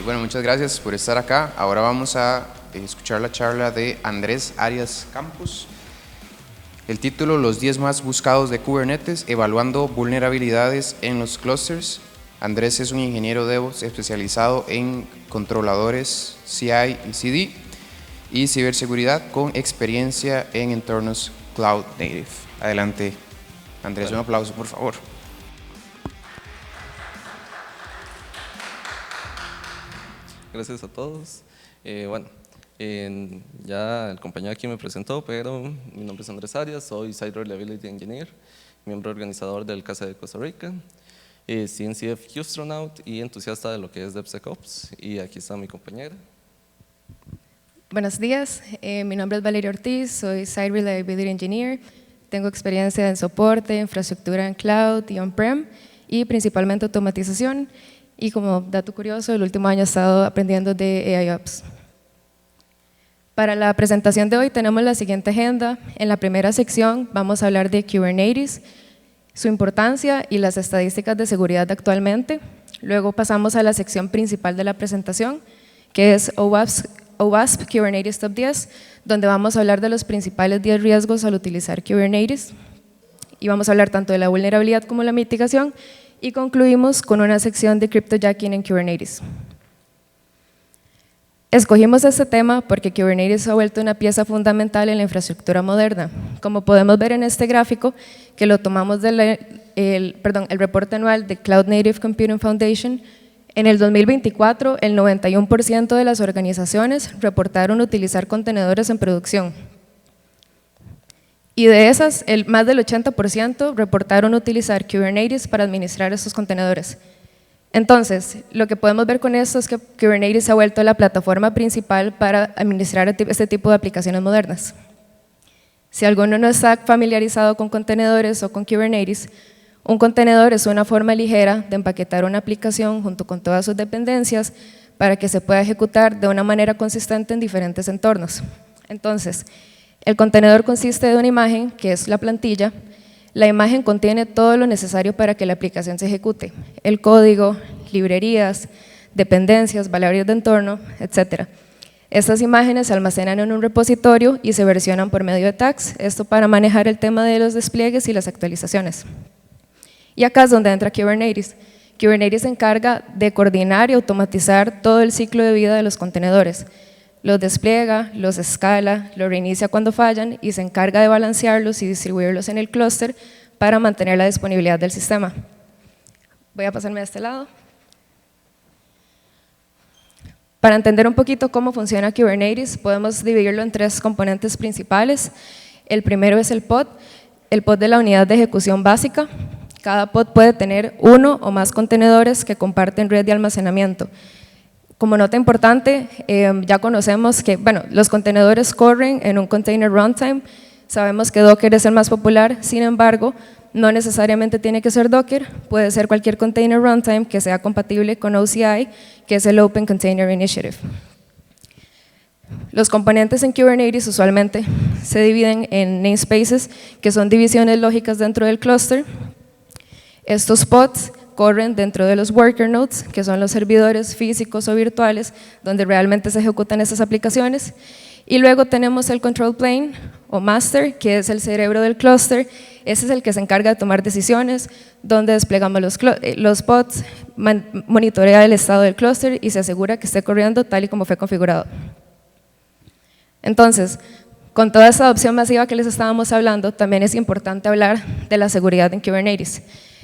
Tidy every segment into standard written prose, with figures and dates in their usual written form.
Bueno, muchas gracias por estar acá. Ahora vamos a escuchar la charla de Andrés Arias Campos. El título: Los 10 más buscados de Kubernetes, evaluando vulnerabilidades en los clusters. Andrés es un ingeniero DevOps especializado en controladores CI y CD y ciberseguridad con experiencia en entornos Cloud Native. Adelante, Andrés, un aplauso, por favor. Gracias a todos. Ya el compañero aquí me presentó, pero mi nombre es Andrés Arias, soy Site Reliability Engineer, miembro organizador del CASA de Costa Rica, CNCF Houstronaut y entusiasta de lo que es DevSecOps. Y aquí está mi compañera. Buenos días, mi nombre es Valeria Ortiz, soy Site Reliability Engineer, tengo experiencia en soporte, infraestructura en cloud y on-prem y principalmente automatización. Y como dato curioso, el último año he estado aprendiendo de AIOps. Para la presentación de hoy tenemos la siguiente agenda. En la primera sección vamos a hablar de Kubernetes, su importancia y las estadísticas de seguridad actualmente. Luego pasamos a la sección principal de la presentación, que es OWASP Kubernetes Top 10, donde vamos a hablar de los principales 10 riesgos al utilizar Kubernetes. Y vamos a hablar tanto de la vulnerabilidad como la mitigación. Y concluimos con una sección de cryptojacking en Kubernetes. Escogimos este tema porque Kubernetes se ha vuelto una pieza fundamental en la infraestructura moderna. Como podemos ver en este gráfico, que lo tomamos del el reporte anual de Cloud Native Computing Foundation, en el 2024 el 91% de las organizaciones reportaron utilizar contenedores en producción. Y de esas, más del 80% reportaron utilizar Kubernetes para administrar estos contenedores. Entonces, lo que podemos ver con esto es que Kubernetes se ha vuelto la plataforma principal para administrar este tipo de aplicaciones modernas. Si alguno no está familiarizado con contenedores o con Kubernetes, un contenedor es una forma ligera de empaquetar una aplicación junto con todas sus dependencias para que se pueda ejecutar de una manera consistente en diferentes entornos. Entonces, el contenedor consiste de una imagen, que es la plantilla. La imagen contiene todo lo necesario para que la aplicación se ejecute: el código, librerías, dependencias, valores de entorno, etc. Estas imágenes se almacenan en un repositorio y se versionan por medio de tags, esto para manejar el tema de los despliegues y las actualizaciones. Y acá es donde entra Kubernetes. Kubernetes se encarga de coordinar y automatizar todo el ciclo de vida de los contenedores. Los despliega, los escala, los reinicia cuando fallan y se encarga de balancearlos y distribuirlos en el clúster para mantener la disponibilidad del sistema. Voy a pasarme a este lado. Para entender un poquito cómo funciona Kubernetes, podemos dividirlo en 3 componentes principales. El primero es el pod de la unidad de ejecución básica. Cada pod puede tener uno o más contenedores que comparten red de almacenamiento. Como nota importante, ya conocemos que los contenedores corren en un container runtime. Sabemos que Docker es el más popular, sin embargo, no necesariamente tiene que ser Docker, puede ser cualquier container runtime que sea compatible con OCI, que es el Open Container Initiative. Los componentes en Kubernetes usualmente se dividen en namespaces, que son divisiones lógicas dentro del clúster. Estos pods corren dentro de los worker nodes, que son los servidores físicos o virtuales donde realmente se ejecutan esas aplicaciones. Y luego tenemos el control plane o master, que es el cerebro del clúster. Ese es el que se encarga de tomar decisiones, donde desplegamos los pods, monitorea el estado del clúster y se asegura que esté corriendo tal y como fue configurado. Entonces, con toda esta adopción masiva que les estábamos hablando, también es importante hablar de la seguridad en Kubernetes.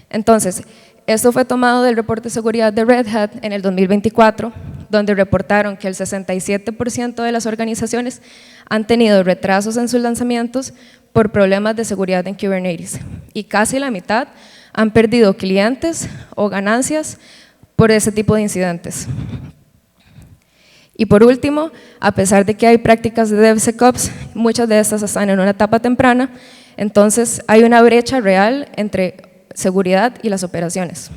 Entonces, esto fue tomado del reporte de seguridad de Red Hat en el 2024, donde reportaron que el 67% de las organizaciones han tenido retrasos en sus lanzamientos por problemas de seguridad en Kubernetes, y casi la mitad han perdido clientes o ganancias por ese tipo de incidentes. Y por último, a pesar de que hay prácticas de DevSecOps, muchas de estas están en una etapa temprana, entonces hay una brecha real entre seguridad y las operaciones.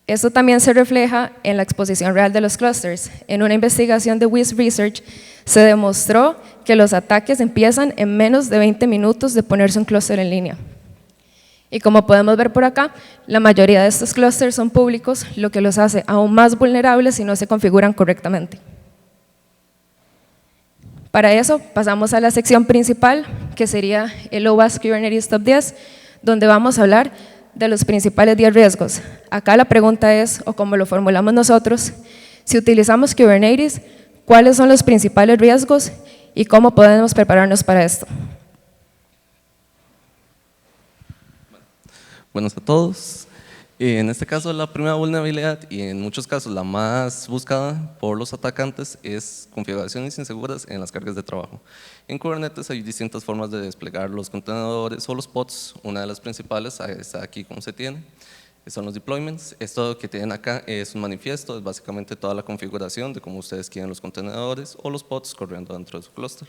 Esto también se refleja en la exposición real de los clusters. En una investigación de Wiz Research se demostró que los ataques empiezan en menos de 20 minutos de ponerse un clúster en línea. Y como podemos ver por acá, la mayoría de estos clústeres son públicos, lo que los hace aún más vulnerables si no se configuran correctamente. Para eso pasamos a la sección principal, que sería el OWASP Kubernetes Top 10, donde vamos a hablar de los principales 10 riesgos. Acá la pregunta es, o como lo formulamos nosotros, si utilizamos Kubernetes, ¿cuáles son los principales riesgos y cómo podemos prepararnos para esto? Buenos a todos. En este caso, la primera vulnerabilidad y en muchos casos la más buscada por los atacantes es configuraciones inseguras en las cargas de trabajo. En Kubernetes hay distintas formas de desplegar los contenedores o los pods. Una de las principales está aquí como se tiene, son los deployments. Esto que tienen acá es un manifiesto, es básicamente toda la configuración de cómo ustedes quieren los contenedores o los pods corriendo dentro de su clúster.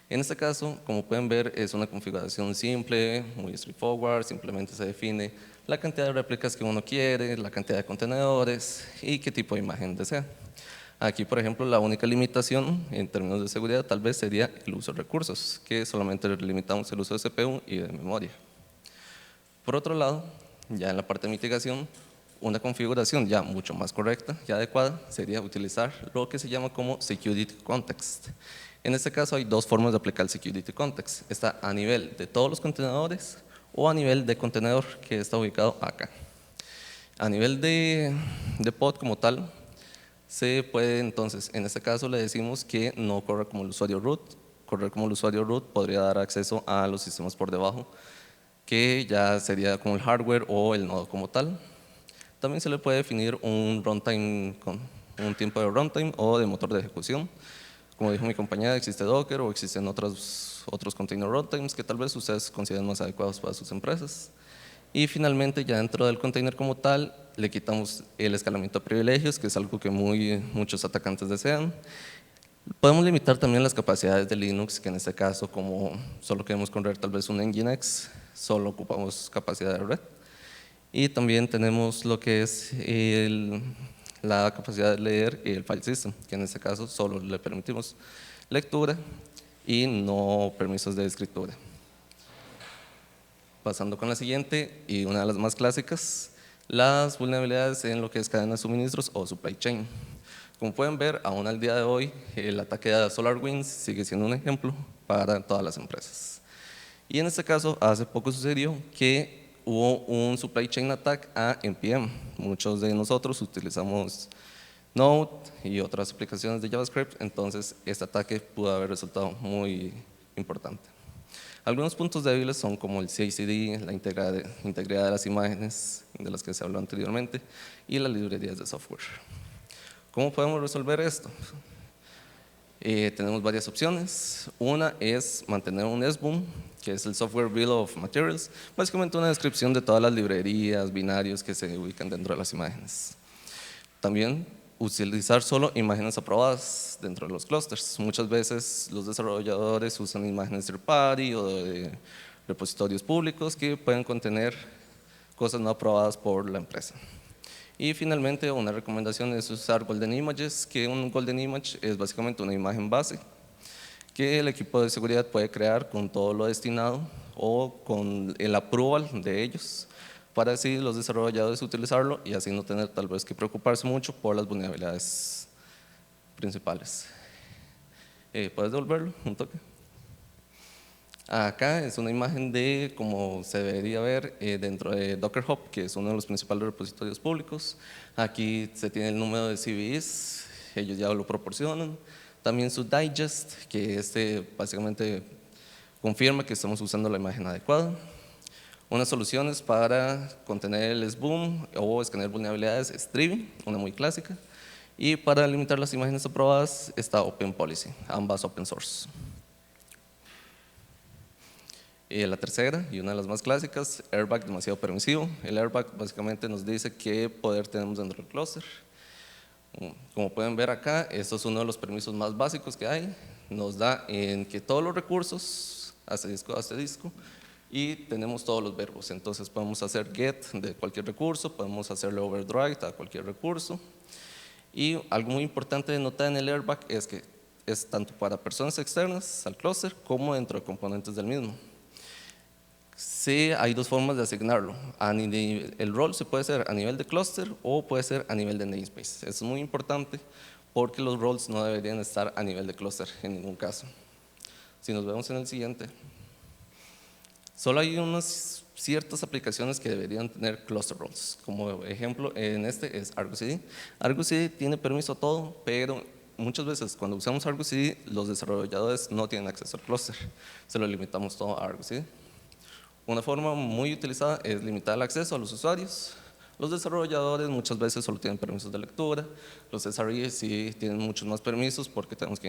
En este caso, como pueden ver, es una configuración simple, muy straightforward, simplemente se define la cantidad de réplicas que uno quiere, la cantidad de contenedores y qué tipo de imagen desea. Aquí, por ejemplo, la única limitación en términos de seguridad tal vez sería el uso de recursos, que solamente limitamos el uso de CPU y de memoria. Por otro lado, ya en la parte de mitigación, una configuración ya mucho más correcta y adecuada sería utilizar lo que se llama como Security Context. En este caso hay dos formas de aplicar el Security Context. Está a nivel de todos los contenedores o a nivel de contenedor, que está ubicado acá. A nivel de pod como tal, se puede entonces, en este caso le decimos que no corra como el usuario root. Correr como el usuario root podría dar acceso a los sistemas por debajo, que ya sería como el hardware o el nodo como tal. También se le puede definir un runtime con un tiempo de runtime o de motor de ejecución. Como dijo mi compañera, existe Docker o existen otros container runtimes que tal vez ustedes consideren más adecuados para sus empresas. Y finalmente, ya dentro del container como tal, le quitamos el escalamiento de privilegios, que es algo que muchos atacantes desean. Podemos limitar también las capacidades de Linux, que en este caso, como solo queremos correr tal vez un Nginx, solo ocupamos capacidad de red. Y también tenemos lo que es la capacidad de leer el file system, que en este caso solo le permitimos lectura y no permisos de escritura. Pasando con la siguiente y una de las más clásicas, las vulnerabilidades en lo que es cadena de suministros o supply chain. Como pueden ver, aún al día de hoy, el ataque a SolarWinds sigue siendo un ejemplo para todas las empresas. Y en este caso, hace poco sucedió que hubo un supply chain attack a NPM. Muchos de nosotros utilizamos Node y otras aplicaciones de JavaScript, entonces este ataque pudo haber resultado muy importante. Algunos puntos débiles son como el CI/CD, la integridad de las imágenes de las que se habló anteriormente y las librerías de software. ¿Cómo podemos resolver esto? Tenemos varias opciones. Una es mantener un SBOM, que es el Software Bill of Materials, básicamente una descripción de todas las librerías, binarios que se ubican dentro de las imágenes. También utilizar solo imágenes aprobadas dentro de los clusters. Muchas veces los desarrolladores usan imágenes third party o de repositorios públicos que pueden contener cosas no aprobadas por la empresa. Y finalmente, una recomendación es usar Golden Images, que un Golden Image es básicamente una imagen base que el equipo de seguridad puede crear con todo lo destinado o con el approval de ellos para así los desarrolladores utilizarlo y así no tener tal vez que preocuparse mucho por las vulnerabilidades principales. ¿Puedes devolverlo un toque? Acá es una imagen de cómo se debería ver dentro de Docker Hub, que es uno de los principales repositorios públicos. Aquí se tiene el número de CVEs, ellos ya lo proporcionan. También su digest, que básicamente confirma que estamos usando la imagen adecuada. Unas soluciones para contener el SBOM o escanear vulnerabilidades es Trivy, una muy clásica. Y para limitar las imágenes aprobadas está Open Policy, ambas open source. La tercera y una de las más clásicas, airbag demasiado permisivo. El airbag básicamente nos dice qué poder tenemos dentro del clúster. Como pueden ver acá, esto es uno de los permisos más básicos que hay. Nos da en que todos los recursos, *** y tenemos todos los verbos. Entonces podemos hacer get de cualquier recurso, podemos hacerle overdrive a cualquier recurso. Y algo muy importante de notar en el airbag es que es tanto para personas externas al clúster como dentro de componentes del mismo. Sí, hay dos formas de asignarlo. El rol se puede hacer a nivel de clúster o puede ser a nivel de namespace. Eso es muy importante porque los roles no deberían estar a nivel de clúster en ningún caso. Si nos vemos en el siguiente, solo hay unas ciertas aplicaciones que deberían tener cluster roles. Como ejemplo, en este es Argo CD. Argo CD tiene permiso a todo, pero muchas veces cuando usamos Argo CD, los desarrolladores no tienen acceso al clúster. Se lo limitamos todo a Argo CD. Una forma muy utilizada es limitar el acceso a los usuarios. Los desarrolladores muchas veces solo tienen permisos de lectura, los SREs sí tienen muchos más permisos porque tenemos que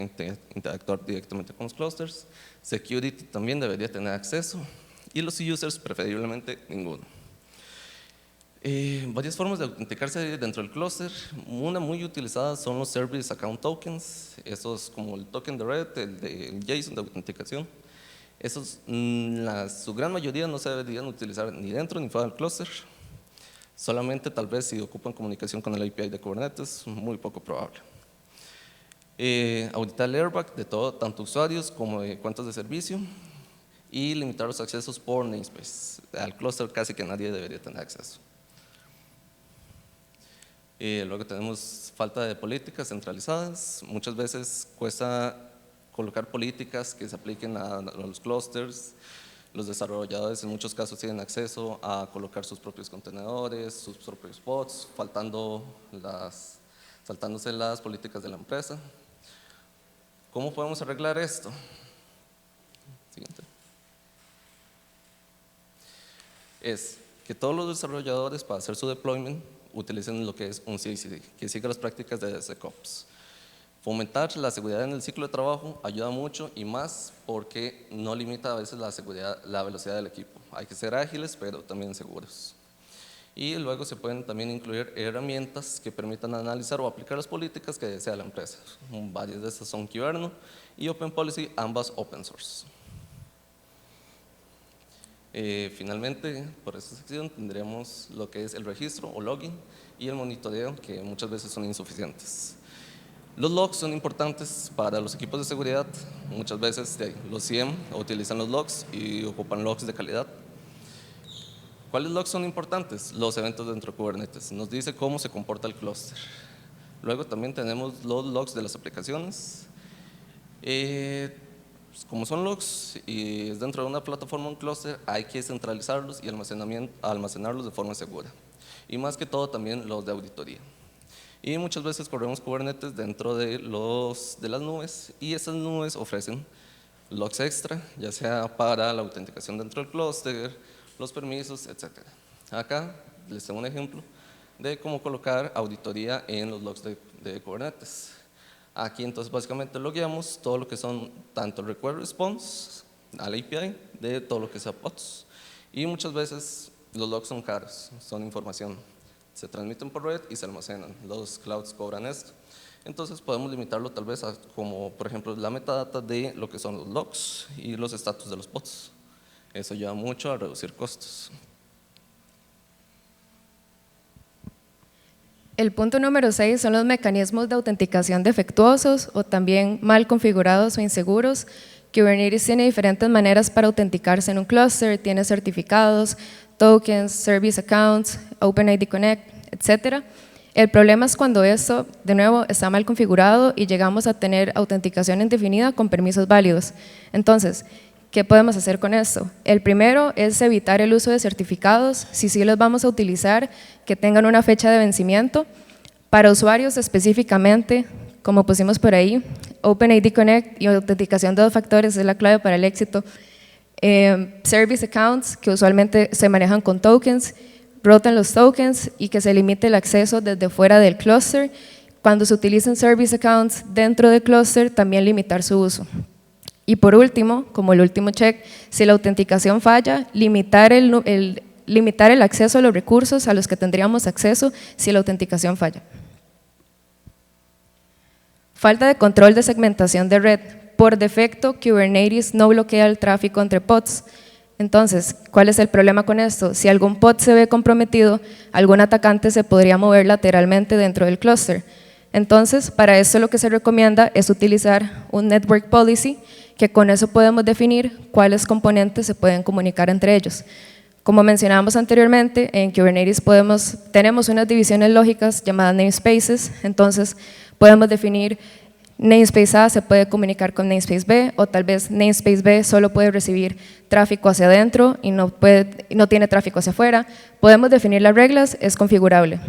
interactuar directamente con los clusters. Security también debería tener acceso y los users preferiblemente ninguno. Varias formas de autenticarse dentro del clúster. Una muy utilizada son los Service Account Tokens, esos como el token de red, el JSON de autenticación. Esos, su gran mayoría no se deberían utilizar ni dentro ni fuera del clúster. Solamente tal vez si ocupan comunicación con el API de Kubernetes, muy poco probable. Auditar el airbag de todo, tanto usuarios como de cuentas de servicio y limitar los accesos por namespace. Al clúster casi que nadie debería tener acceso. Luego tenemos falta de políticas centralizadas. Muchas veces cuesta colocar políticas que se apliquen a los clusters. Los desarrolladores en muchos casos tienen acceso a colocar sus propios contenedores, sus propios pods, saltándose las políticas de la empresa. ¿Cómo podemos arreglar esto? Siguiente. Es que todos los desarrolladores para hacer su deployment utilicen lo que es un CI/CD, que siga las prácticas de DevSecOps. Fomentar la seguridad en el ciclo de trabajo ayuda mucho y más porque no limita a veces la velocidad del equipo. Hay que ser ágiles pero también seguros. Y luego se pueden también incluir herramientas que permitan analizar o aplicar las políticas que desea la empresa. Varias de estas son Kyverno y OpenPolicy, ambas open source. Finalmente, por esta sección tendremos lo que es el registro o login y el monitoreo, que muchas veces son insuficientes. Los logs son importantes para los equipos de seguridad. Muchas veces los CIEM utilizan los logs y ocupan logs de calidad. ¿Cuáles logs son importantes? Los eventos dentro de Kubernetes. Nos dice cómo se comporta el clúster. Luego también tenemos los logs de las aplicaciones. Como son logs y es dentro de una plataforma, un clúster, hay que centralizarlos y almacenarlos de forma segura. Y más que todo también los de auditoría. Y muchas veces corremos Kubernetes dentro de las nubes y esas nubes ofrecen logs extra, ya sea para la autenticación dentro del clúster, los permisos, etc. Acá les tengo un ejemplo de cómo colocar auditoría en los logs de Kubernetes. Aquí entonces básicamente logueamos todo lo que son tanto el request response al API de todo lo que sea pods. Y muchas veces los logs son caros, son información. Se transmiten por red y se almacenan. Los clouds cobran esto. Entonces podemos limitarlo tal vez a como por ejemplo la metadata de lo que son los logs y los estatus de los pods. Eso ayuda mucho a reducir costos. El punto número 6 son los mecanismos de autenticación defectuosos o también mal configurados o inseguros. Kubernetes tiene diferentes maneras para autenticarse en un clúster, tiene certificados, tokens, service accounts, OpenID Connect, etc. El problema es cuando esto, de nuevo, está mal configurado y llegamos a tener autenticación indefinida con permisos válidos. Entonces, ¿qué podemos hacer con esto? El primero es evitar el uso de certificados, si sí los vamos a utilizar, que tengan una fecha de vencimiento. Para usuarios específicamente, como pusimos por ahí, OpenID Connect y autenticación de 2 factores es la clave para el éxito. Service accounts, que usualmente se manejan con tokens, roten los tokens y que se limite el acceso desde fuera del clúster. Cuando se utilicen service accounts dentro del clúster, también limitar su uso. Y por último, como el último check, si la autenticación falla, limitar el acceso a los recursos a los que tendríamos acceso si la autenticación falla. Falta de control de segmentación de red. Por defecto, Kubernetes no bloquea el tráfico entre pods. Entonces, ¿cuál es el problema con esto? Si algún pod se ve comprometido, algún atacante se podría mover lateralmente dentro del clúster. Entonces, para esto lo que se recomienda es utilizar un network policy que con eso podemos definir cuáles componentes se pueden comunicar entre ellos. Como mencionábamos anteriormente, en Kubernetes tenemos unas divisiones lógicas llamadas namespaces, entonces podemos definir namespace A se puede comunicar con namespace B, o tal vez namespace B solo puede recibir tráfico hacia adentro y no tiene tráfico hacia afuera. Podemos definir las reglas, es configurable.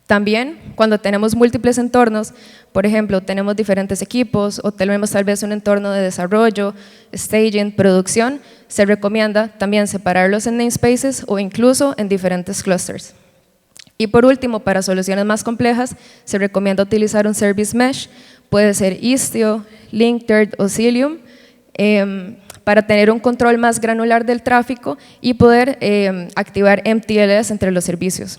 También, cuando tenemos múltiples entornos, por ejemplo, tenemos diferentes equipos o tenemos tal vez un entorno de desarrollo, staging, producción, se recomienda también separarlos en namespaces o incluso en diferentes clusters. Y por último, para soluciones más complejas, se recomienda utilizar un service mesh, puede ser Istio, Linkerd o Cilium, para tener un control más granular del tráfico y poder activar MTLS entre los servicios.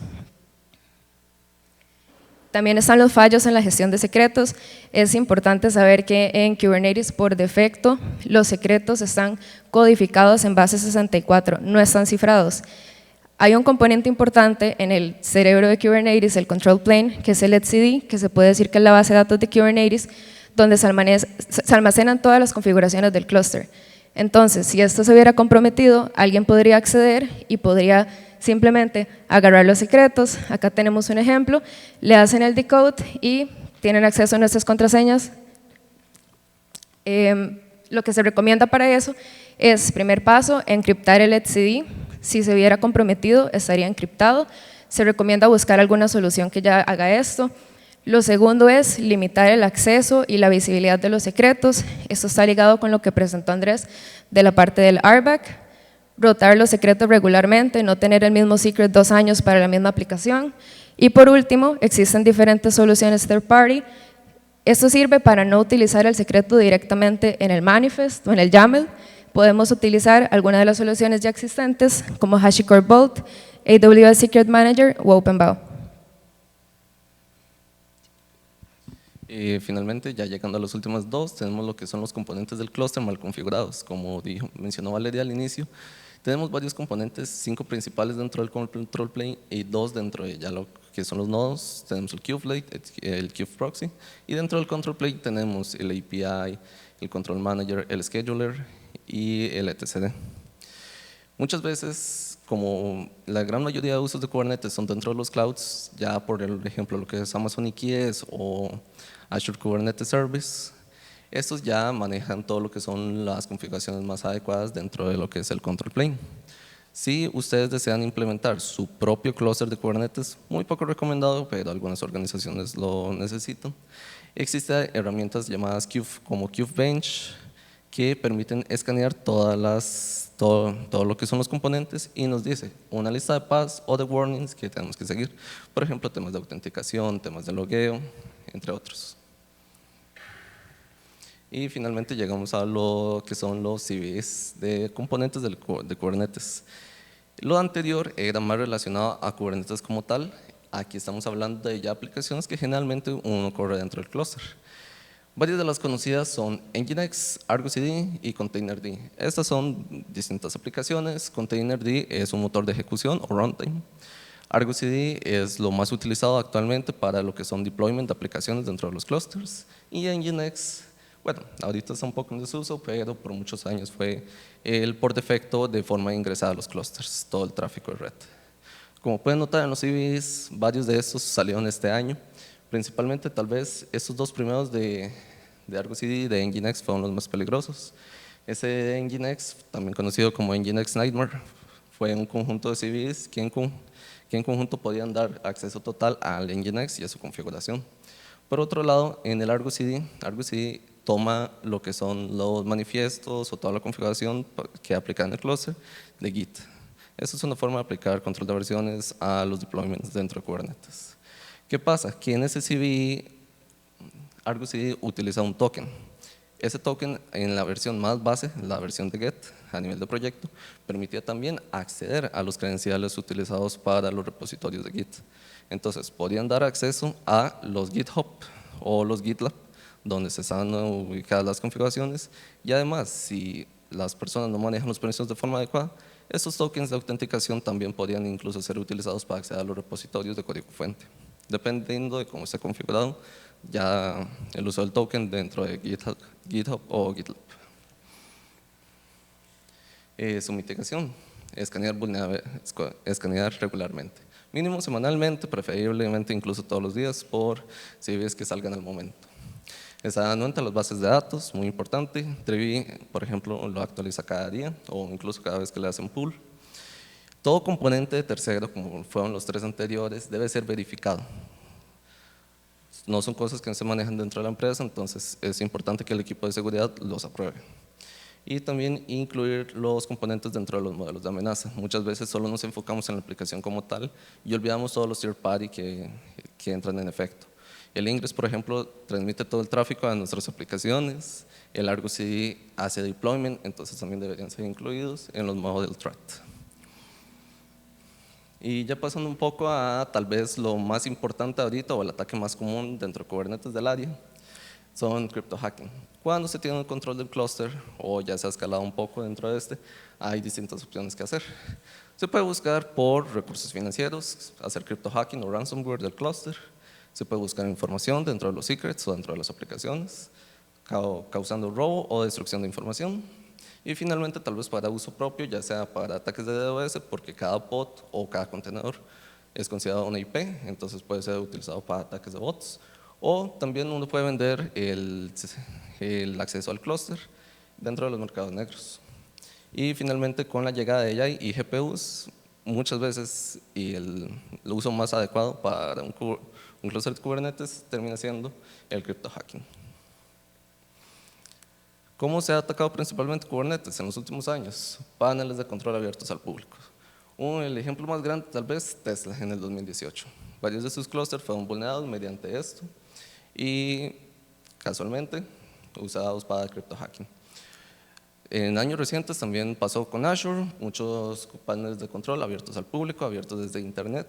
También están los fallos en la gestión de secretos. Es importante saber que en Kubernetes, por defecto, los secretos están codificados en base 64, no están cifrados. Hay un componente importante en el cerebro de Kubernetes, el control plane, que es el etcd, que se puede decir que es la base de datos de Kubernetes, donde se almacenan todas las configuraciones del clúster. Entonces, si esto se hubiera comprometido, alguien podría acceder y podría simplemente agarrar los secretos. Acá tenemos un ejemplo, le hacen el decode y tienen acceso a nuestras contraseñas. Lo que se recomienda para eso es, primer paso, encriptar el etcd. Si se hubiera comprometido, estaría encriptado. Se recomienda buscar alguna solución que ya haga esto. Lo segundo es limitar el acceso y la visibilidad de los secretos. Esto está ligado con lo que presentó Andrés de la parte del RBAC. Rotar los secretos regularmente, no tener el mismo secret 2 años para la misma aplicación. Y por último, existen diferentes soluciones third party. Esto sirve para no utilizar el secreto directamente en el manifest o en el YAML. Podemos utilizar alguna de las soluciones ya existentes como HashiCorp Vault, AWS Secret Manager o OpenBAO. Finalmente, ya llegando a los últimos dos, tenemos lo que son los componentes del clúster mal configurados. Como mencionó Valeria al inicio, tenemos varios componentes, 5 principales dentro del control plane y 2 dentro de ya lo que son los nodos. Tenemos el kubeflate, el kubeproxy, y dentro del control plane tenemos el API, el control manager, el scheduler y el etcd. Muchas veces, como la gran mayoría de usos de Kubernetes son dentro de los clouds, ya por ejemplo lo que es Amazon EKS o Azure Kubernetes Service, estos ya manejan todo lo que son las configuraciones más adecuadas dentro de lo que es el control plane. Si ustedes desean implementar su propio clúster de Kubernetes, muy poco recomendado, pero algunas organizaciones lo necesitan, existen herramientas llamadas como Kubebench, que permiten escanear todo lo que son los componentes y nos dice una lista de paths o de warnings que tenemos que seguir. Por ejemplo, temas de autenticación, temas de logueo, entre otros. Y finalmente llegamos a lo que son los CVEs de componentes de Kubernetes. Lo anterior era más relacionado a Kubernetes como tal. Aquí estamos hablando de ya aplicaciones que generalmente uno corre dentro del clúster. Varias de las conocidas son Nginx, Argo CD y Containerd. Estas son distintas aplicaciones. Containerd es un motor de ejecución o runtime. Argo CD es lo más utilizado actualmente para lo que son deployment de aplicaciones dentro de los clusters. Y Nginx, bueno, ahorita está un poco en desuso, pero por muchos años fue el por defecto de forma de ingresar a los clusters, todo el tráfico de red. Como pueden notar en los CVEs, varios de estos salieron este año. Principalmente, tal vez, estos 2 primeros de Argo CD y de Nginx fueron los más peligrosos. Ese de Nginx, también conocido como Nginx Nightmare, fue un conjunto de CVEs que en conjunto podían dar acceso total al Nginx y a su configuración. Por otro lado, en el Argo CD toma lo que son los manifiestos o toda la configuración que aplica en el clúster de Git. Esa es una forma de aplicar control de versiones a los deployments dentro de Kubernetes. ¿Qué pasa? Que en ese CVE, Argo CD utiliza un token. Ese token en la versión más base, la versión de Get, a nivel de proyecto, permitía también acceder a los credenciales utilizados para los repositorios de Git. Entonces, podían dar acceso a los GitHub o los GitLab, donde se están ubicadas las configuraciones, y además, si las personas no manejan los permisos de forma adecuada, estos tokens de autenticación también podían incluso ser utilizados para acceder a los repositorios de código fuente. Dependiendo de cómo esté configurado, ya el uso del token dentro de GitHub GitHub o GitLab. Su mitigación, escanear regularmente, mínimo semanalmente, preferiblemente incluso todos los días por CVEs que salgan al momento. Está anuente a las bases de datos, muy importante. Trevi, por ejemplo, lo actualiza cada día o incluso cada vez que le hacen pull. Todo componente de tercero, como fueron los 3 anteriores, debe ser verificado. No son cosas que no se manejan dentro de la empresa, entonces es importante que el equipo de seguridad los apruebe. Y también incluir los componentes dentro de los modelos de amenaza. Muchas veces solo nos enfocamos en la aplicación como tal y olvidamos todos los third party que entran en efecto. El Ingress, por ejemplo, transmite todo el tráfico a nuestras aplicaciones. El Argo CD hace deployment, entonces también deberían ser incluidos en los model threat. Y ya pasando un poco a tal vez lo más importante ahorita o el ataque más común dentro de Kubernetes del área, son crypto hacking. Cuando se tiene el control del clúster o ya se ha escalado un poco dentro de este, hay distintas opciones que hacer. Se puede buscar por recursos financieros, hacer crypto hacking o ransomware del clúster. Se puede buscar información dentro de los secrets o dentro de las aplicaciones, causando robo o destrucción de información. Y finalmente, tal vez para uso propio, ya sea para ataques de DDoS, porque cada pod o cada contenedor es considerado una IP, entonces puede ser utilizado para ataques de bots. O también uno puede vender el acceso al clúster dentro de los mercados negros. Y finalmente, con la llegada de AI y GPUs, muchas veces y el uso más adecuado para un clúster de Kubernetes termina siendo el crypto hacking. ¿Cómo se ha atacado principalmente Kubernetes en los últimos años? Paneles de control abiertos al público. El ejemplo más grande tal vez Tesla en el 2018. Varios de sus clústeres fueron vulnerados mediante esto y casualmente usados para crypto hacking. En años recientes también pasó con Azure, muchos paneles de control abiertos al público, abiertos desde internet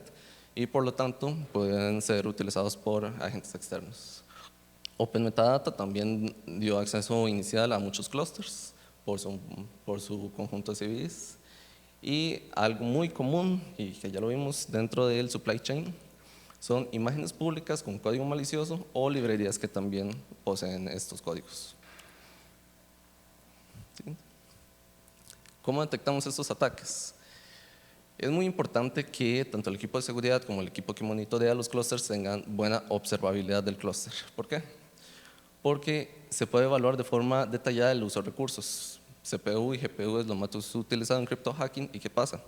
y por lo tanto pueden ser utilizados por agentes externos. Open Metadata también dio acceso inicial a muchos clusters por su conjunto de CVEs. Y algo muy común, y que ya lo vimos dentro del supply chain, son imágenes públicas con código malicioso o librerías que también poseen estos códigos. ¿Sí? ¿Cómo detectamos estos ataques? Es muy importante que tanto el equipo de seguridad como el equipo que monitorea los clusters tengan buena observabilidad del clúster. ¿Por qué? Porque se puede evaluar de forma detallada el uso de recursos. CPU y GPU es lo más utilizado en crypto hacking. ¿Y qué pasa?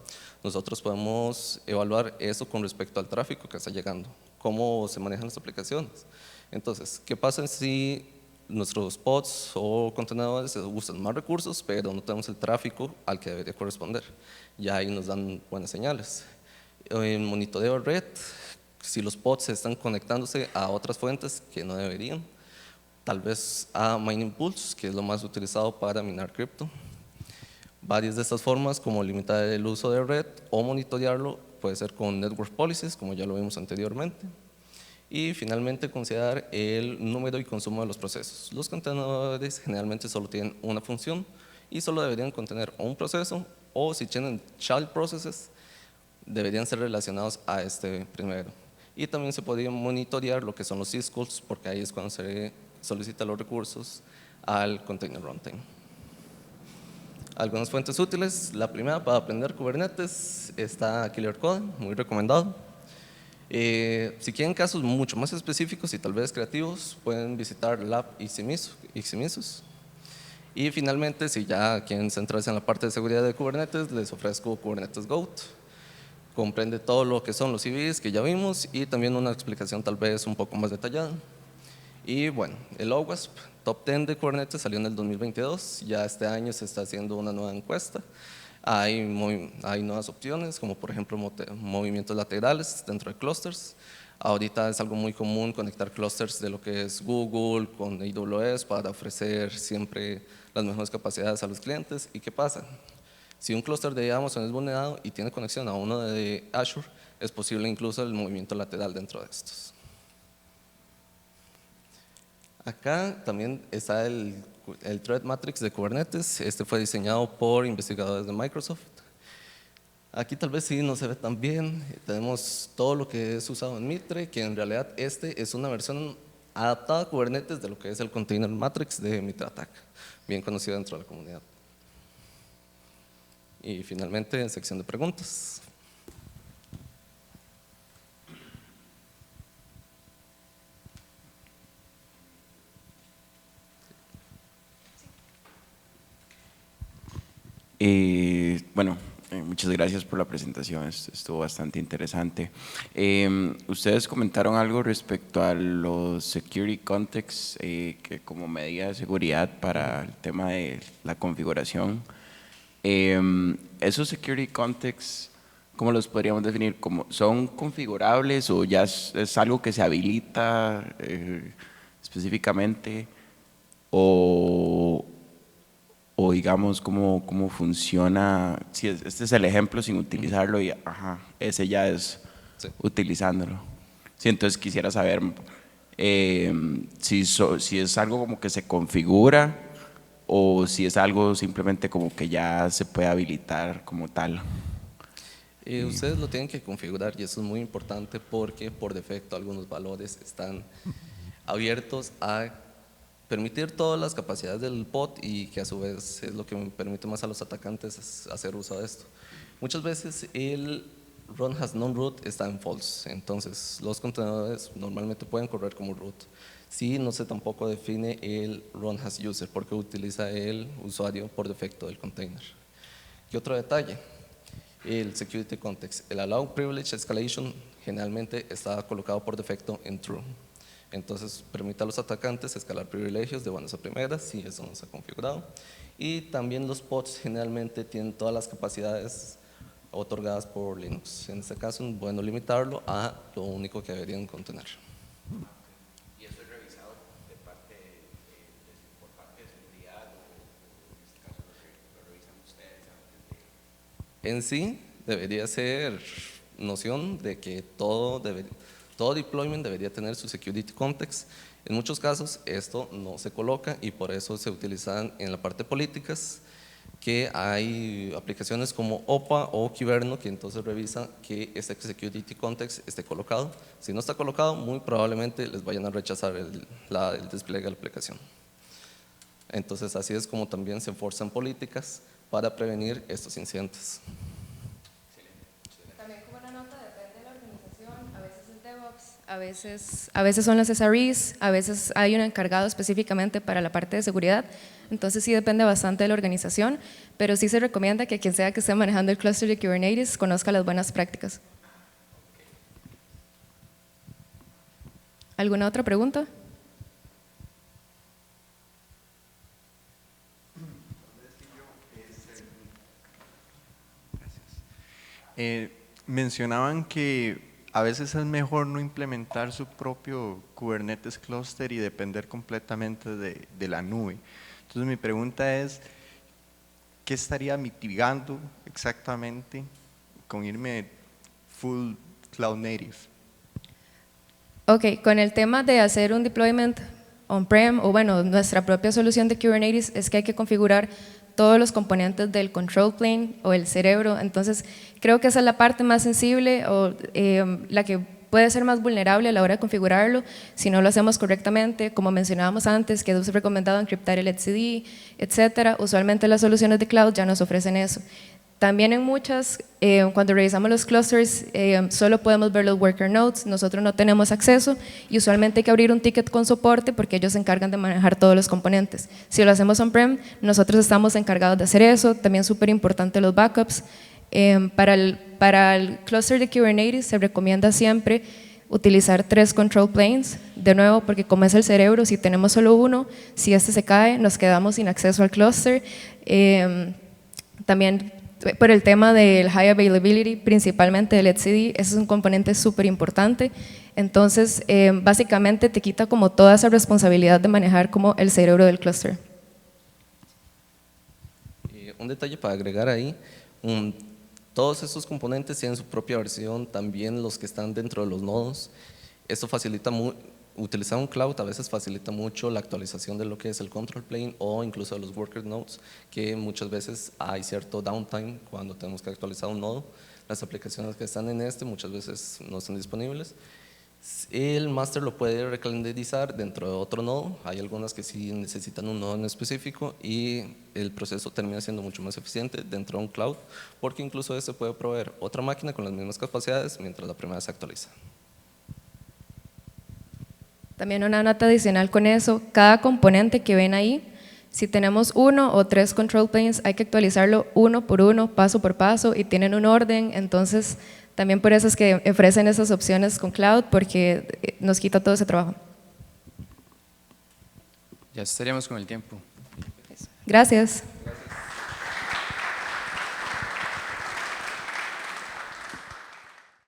Nosotros podemos evaluar eso con respecto al tráfico que está llegando, cómo se manejan las aplicaciones. Entonces, ¿qué pasa si nuestros pods o contenedores usan más recursos, pero no tenemos el tráfico al que debería corresponder? Ya ahí nos dan buenas señales. En monitoreo red, si los pods están conectándose a otras fuentes que no deberían, tal vez a mining pools, que es lo más utilizado para minar cripto. Varias de estas formas, como limitar el uso de red o monitorearlo, puede ser con network policies, como ya lo vimos anteriormente. Y finalmente, considerar el número y consumo de los procesos. Los contenedores generalmente solo tienen una función y solo deberían contener un proceso, o si tienen child processes, deberían ser relacionados a este primero. Y también se podría monitorear lo que son los syscalls, porque ahí es cuando se solicita los recursos al container runtime. Algunas fuentes útiles. La primera, para aprender Kubernetes, está Killer Code, muy recomendado. Si quieren casos mucho más específicos y tal vez creativos, pueden visitar Lab Iximisus. Y finalmente, si ya quieren centrarse en la parte de seguridad de Kubernetes, les ofrezco Kubernetes Goat. Comprende todo lo que son los CVEs que ya vimos y también una explicación tal vez un poco más detallada. Y bueno, el OWASP Top 10 de Kubernetes salió en el 2022, ya este año se está haciendo una nueva encuesta. Hay nuevas opciones, como por ejemplo movimientos laterales dentro de clusters. Ahorita es algo muy común conectar clusters de lo que es Google con AWS para ofrecer siempre las mejores capacidades a los clientes. ¿Y qué pasa? Si un clúster de Amazon es vulnerado y tiene conexión a uno de Azure, es posible incluso el movimiento lateral dentro de estos. Acá también está el Threat Matrix de Kubernetes. Este fue diseñado por investigadores de Microsoft. Aquí tal vez sí no se ve tan bien. Tenemos todo lo que es usado en Mitre, que en realidad este es una versión adaptado a Kubernetes de lo que es el Container Matrix de MitraAttack, bien conocido dentro de la comunidad. Y finalmente, sección de preguntas. Bueno, muchas gracias por la presentación, estuvo bastante interesante. Ustedes comentaron algo respecto a los security contexts que como medida de seguridad para el tema de la configuración. Esos security contexts, ¿cómo los podríamos definir? ¿Son configurables o ya es algo que se habilita específicamente? O digamos, ¿cómo funciona? Si este es el ejemplo sin utilizarlo y ese ya es Sí. utilizándolo. Sí, entonces quisiera saber si es algo como que se configura o si es algo simplemente como que ya se puede habilitar como tal. Ustedes lo tienen que configurar y eso es muy importante porque por defecto algunos valores están abiertos a permitir todas las capacidades del pod y que a su vez es lo que permite más a los atacantes hacer uso de esto. Muchas veces el run has non-root está en false, entonces los contenedores normalmente pueden correr como root. Si no se tampoco define el run has user porque utiliza el usuario por defecto del container. ¿Qué otro detalle? El security context. El allow privilege escalation generalmente está colocado por defecto en true. Entonces permite a los atacantes escalar privilegios de buenas a primeras si eso no se ha configurado. Y también los pods generalmente tienen todas las capacidades otorgadas por Linux. En este caso es bueno limitarlo a lo único que deberían contener. ¿Y eso es revisado por parte de seguridad o en este caso lo revisan ustedes antes de? En sí debería ser noción de que todo deployment debería tener su security context. En muchos casos esto no se coloca y por eso se utilizan en la parte de políticas que hay aplicaciones como OPA o Kyverno que entonces revisan que este security context esté colocado. Si no está colocado, muy probablemente les vayan a rechazar el despliegue de la aplicación. Entonces así es como también se enforzan políticas para prevenir estos incidentes. También como una nota depende de la organización, a veces es DevOps, a veces son los SREs, a veces hay un encargado específicamente para la parte de seguridad, entonces sí depende bastante de la organización, pero sí se recomienda que quien sea que esté manejando el clúster de Kubernetes conozca las buenas prácticas. ¿Alguna otra pregunta? Mencionaban que a veces es mejor no implementar su propio Kubernetes cluster y depender completamente de la nube. Entonces mi pregunta es, ¿qué estaría mitigando exactamente con irme full cloud native? Ok, con el tema de hacer un deployment on-prem o bueno, nuestra propia solución de Kubernetes es que hay que configurar todos los componentes del control plane o el cerebro, entonces creo que esa es la parte más sensible o la que puede ser más vulnerable a la hora de configurarlo si no lo hacemos correctamente, como mencionábamos antes, que es recomendado encriptar el etcd, etcétera. Usualmente las soluciones de cloud ya nos ofrecen eso. También en muchas, cuando revisamos los clusters, solo podemos ver los worker nodes, nosotros no tenemos acceso y usualmente hay que abrir un ticket con soporte porque ellos se encargan de manejar todos los componentes. Si lo hacemos on-prem, nosotros estamos encargados de hacer eso, también súper importante los backups. Para el cluster de Kubernetes se recomienda siempre utilizar 3 control planes, de nuevo porque como es el cerebro, si tenemos solo uno, si este se cae, nos quedamos sin acceso al cluster. También por el tema del high availability, principalmente del etcd, ese es un componente súper importante. Entonces, básicamente te quita como toda esa responsabilidad de manejar como el cerebro del cluster. Un detalle para agregar ahí, todos estos componentes tienen su propia versión, también los que están dentro de los nodos. Esto facilita utilizar un cloud a veces facilita mucho la actualización de lo que es el control plane o incluso de los worker nodes, que muchas veces hay cierto downtime cuando tenemos que actualizar un nodo. Las aplicaciones que están en muchas veces no están disponibles El máster lo puede recalendarizar dentro de otro nodo. Hay algunas que sí necesitan un nodo en específico y el proceso termina siendo mucho más eficiente dentro de un cloud, porque incluso este puede proveer otra máquina con las mismas capacidades mientras la primera se actualiza. También una nota adicional con eso, cada componente que ven ahí, si tenemos 1 o 3 control planes, hay que actualizarlo uno por uno, paso por paso, y tienen un orden. Entonces también por eso es que ofrecen esas opciones con cloud, porque nos quita todo ese trabajo. Ya estaríamos con el tiempo. Gracias.